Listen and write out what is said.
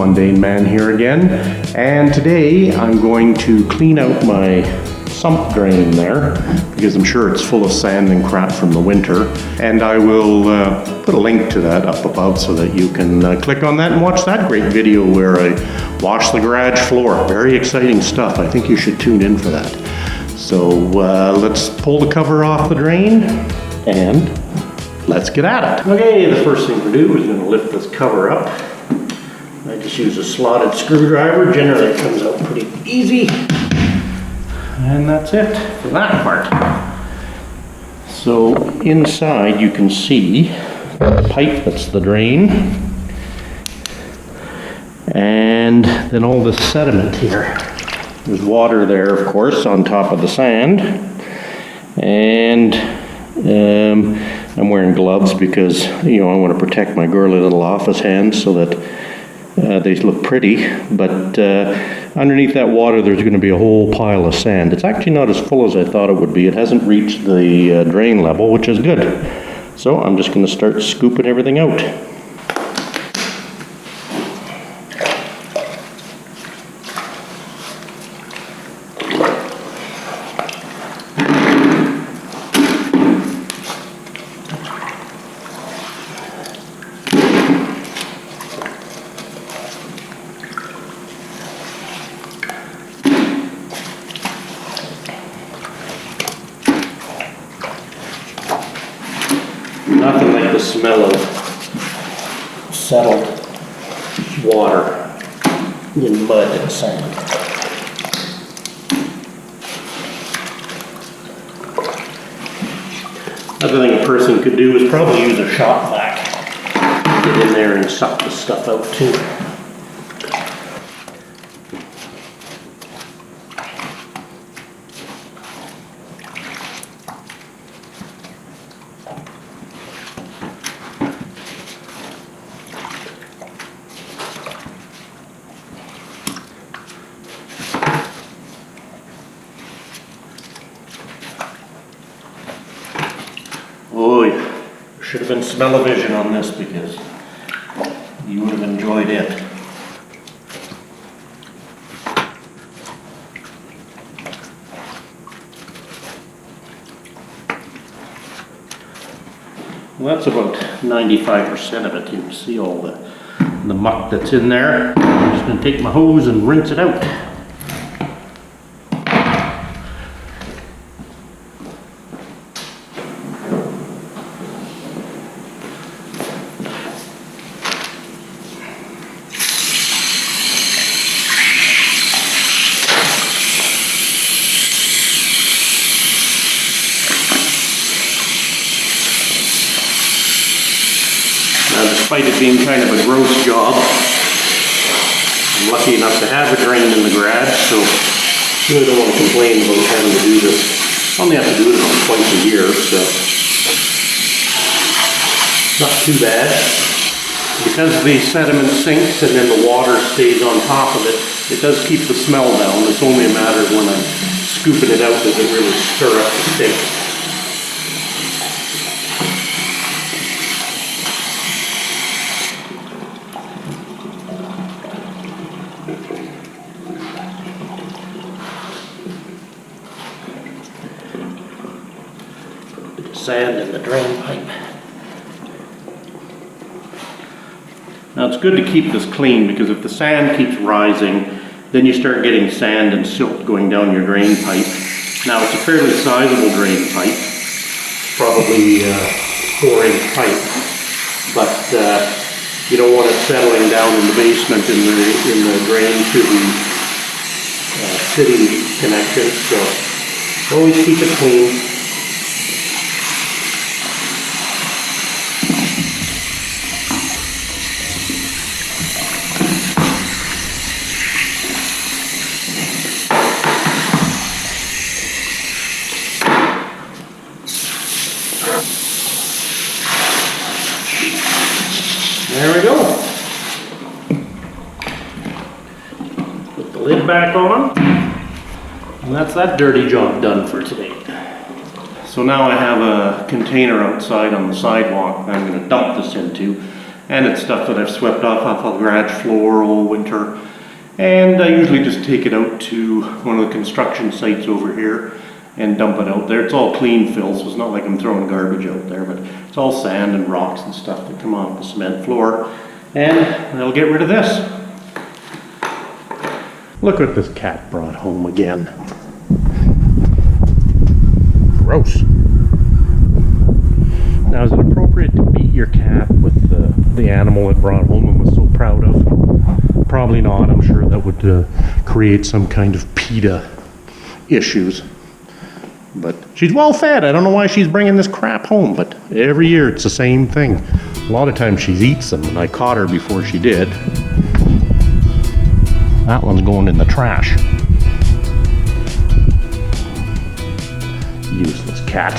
Mundane Man here again, and today I'm going to clean out my sump drain there because I'm sure it's full of sand and crap from the winter, and I will put a link to that up above so that you can click on that and watch that great video where I wash the garage floor. Very exciting stuff. I think you should tune in for that. So let's pull the cover off the drain and let's get at it. Okay, the first thing to do is going to lift this cover up. I just use a slotted screwdriver. Generally it comes out pretty easy. And that's it for that part. So inside you can see the pipe that's the drain. And then all this sediment here. There's water there, of course, on top of the sand. And I'm wearing gloves because, I want to protect my girly little office hands so that they look pretty. But underneath that water there's going to be a whole pile of sand. It's actually not as full as I thought it would be. It hasn't reached the drain level, which is good. So I'm just going to start scooping everything out. Nothing like the smell of settled water in mud and sand. Another thing a person could do is probably use a shop vac. Get in there and suck the stuff out too. Oh, should have been smell-o-vision on this because you would have enjoyed it. Well, that's about 95% of it. You can see all the muck that's in there. I'm just going to take my hose and rinse it out. Despite it being kind of a gross job, I'm lucky enough to have a drain in the garage, so I really don't want to complain about having to do this. I only have to do it about twice a year, so not too bad. Because the sediment sinks and then the water stays on top of it, it does keep the smell down. It's only a matter of when I'm scooping it out does it really stir up the stink. Sand in the drain pipe. Now it's good to keep this clean because if the sand keeps rising, then you start getting sand and silt going down your drain pipe. Now it's a fairly sizable drain pipe, probably 4-inch pipe, but you don't want it settling down in the basement in the drain to the city connection, so always keep it clean. There we go. Put the lid back on. And that's that dirty job done for today. So now I have a container outside on the sidewalk that I'm going to dump this into. And it's stuff that I've swept off the garage floor all winter. And I usually just take it out to one of the construction sites over here and dump it out there. It's all clean fill, so it's not like I'm throwing garbage out there, but it's all sand and rocks and stuff that come off the cement floor. And I'll get rid of this. Look what this cat brought home again. Gross. Now, is it appropriate to beat your cat with the animal it brought home and was so proud of? Probably not. I'm sure that would create some kind of PETA issues. But she's well fed. I don't know why she's bringing this crap home, but every year it's the same thing. A lot of times she eats them, and I caught her before she did. That one's going in the trash. Useless cat.